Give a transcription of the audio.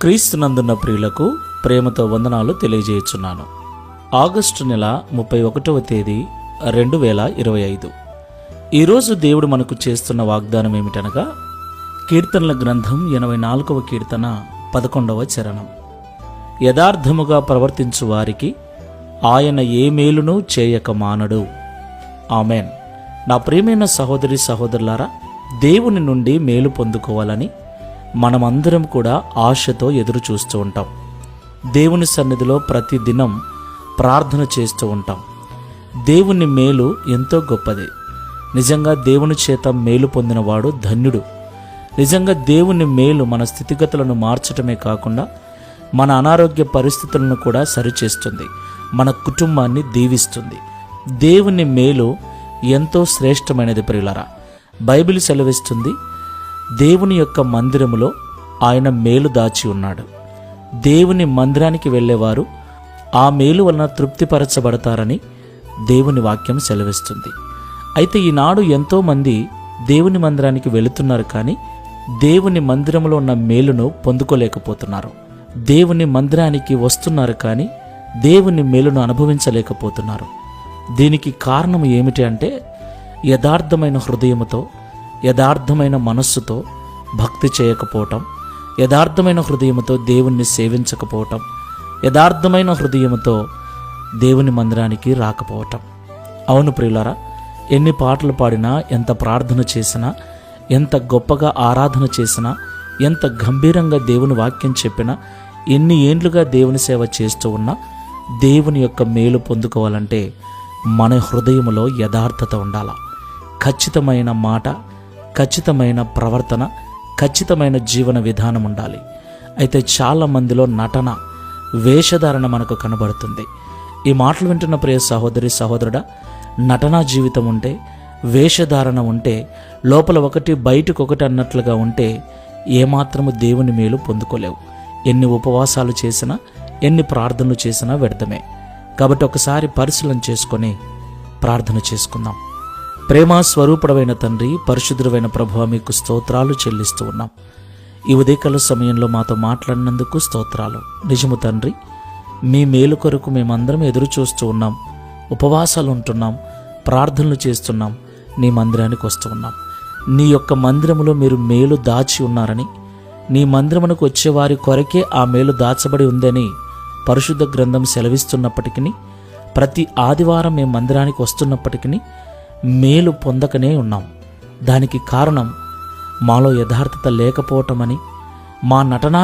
క్రీస్తునందున్న ప్రియులకు ప్రేమతో వందనాలు తెలియజేయుచున్నాను. ఆగస్టు నెల 31వ తేదీ 2025. ఈరోజు దేవుడు మనకు చేస్తున్న వాగ్దానం ఏమిటనగా, కీర్తనల గ్రంథం 84వ కీర్తన 11వ చరణం. యథార్థముగా ప్రవర్తించు వారికి ఆయన ఏ మేలును చేయక మానడు. ఆమెన్. నా ప్రియమైన సహోదరి సహోదరులారా, దేవుని నుండి మేలు పొందుకోవాలని మనమందరం కూడా ఆశతో ఎదురు చూస్తూ ఉంటాం. దేవుని సన్నిధిలో ప్రతి దినం ప్రార్థన చేస్తూ ఉంటాం. దేవుని మేలు ఎంతో గొప్పది. నిజంగా దేవుని చేత మేలు పొందినవాడు ధన్యుడు. నిజంగా దేవుని మేలు మన స్థితిగతులను మార్చటమే కాకుండా మన అనారోగ్య పరిస్థితులను కూడా సరిచేస్తుంది, మన కుటుంబాన్ని దీవిస్తుంది. దేవుని మేలు ఎంతో శ్రేష్టమైనది ప్రియులారా. బైబిల్ సెలవిస్తుంది, దేవుని యొక్క మందిరములో ఆయన మేలు దాచి ఉన్నాడు. దేవుని మందిరానికి వెళ్ళేవారు ఆ మేలు వలన తృప్తిపరచబడతారని దేవుని వాక్యం సెలవిస్తుంది. అయితే ఈనాడు ఎంతోమంది దేవుని మందిరానికి వెళుతున్నారు, కానీ దేవుని మందిరంలో ఉన్న మేలును పొందుకోలేకపోతున్నారు. దేవుని మందిరానికి వస్తున్నారు, కానీ దేవుని మేలును అనుభవించలేకపోతున్నారు. దీనికి కారణం ఏమిటి అంటే, యథార్థమైన హృదయముతో, యథార్థమైన మనస్సుతో భక్తి చేయకపోవటం, యథార్థమైన హృదయముతో దేవుణ్ణి సేవించకపోవటం, యథార్థమైన హృదయముతో దేవుని మందిరానికి రాకపోవటం. అవును ప్రియులారా, ఎన్ని పాటలు పాడినా, ఎంత ప్రార్థన చేసినా, ఎంత గొప్పగా ఆరాధన చేసినా, ఎంత గంభీరంగా దేవుని వాక్యం చెప్పినా, ఎన్ని ఏండ్లుగా దేవుని సేవ చేస్తూ ఉన్నా, దేవుని యొక్క మేలు పొందుకోవాలంటే మన హృదయములో యథార్థత ఉండాలి. ఖచ్చితమైన మాట, ఖచ్చితమైన ప్రవర్తన, ఖచ్చితమైన జీవన విధానం ఉండాలి. అయితే చాలా మందిలో నటన, వేషధారణ మనకు కనబడుతుంది. ఈ మాటలు వింటున్న ప్రియ సహోదరి సహోదరుడా, నటనా జీవితం ఉంటే, వేషధారణ ఉంటే, లోపల ఒకటి బయటకు ఒకటి అన్నట్లుగా ఉంటే ఏమాత్రము దేవుని మేలు పొందుకోలేవు. ఎన్ని ఉపవాసాలు చేసినా, ఎన్ని ప్రార్థనలు చేసినా వ్యర్థమే. కాబట్టి ఒకసారి పరిశీలన చేసుకొని ప్రార్థన చేసుకుందాం. ప్రేమ స్వరూపుడమైన తండ్రి, పరిశుద్ధుడైన ప్రభువా, మీకు స్తోత్రాలు చెల్లిస్తూ ఉన్నాం. ఈ ఉదయకాల సమయంలో మాతో మాట్లాడినందుకు స్తోత్రాలు. నిజము తండ్రి, మీ మేలు కొరకు మేమందరం ఎదురు చూస్తూ ఉన్నాం. ఉపవాసాలు ఉంటున్నాం, ప్రార్థనలు చేస్తున్నాం, నీ మందిరానికి వస్తూ ఉన్నాం. నీ యొక్క మందిరములో మీరు మేలు దాచి ఉన్నారని, నీ మందిరమునకు వచ్చేవారి కొరకే ఆ మేలు దాచబడి ఉందని పరిశుద్ధ గ్రంథం సెలవిస్తున్నప్పటికీ, ప్రతి ఆదివారం మేము మందిరానికి వస్తున్నప్పటికీ మేలు పొందకనే ఉన్నాం. దానికి కారణం మాలో యథార్థత లేకపోవటమని, మా నటనా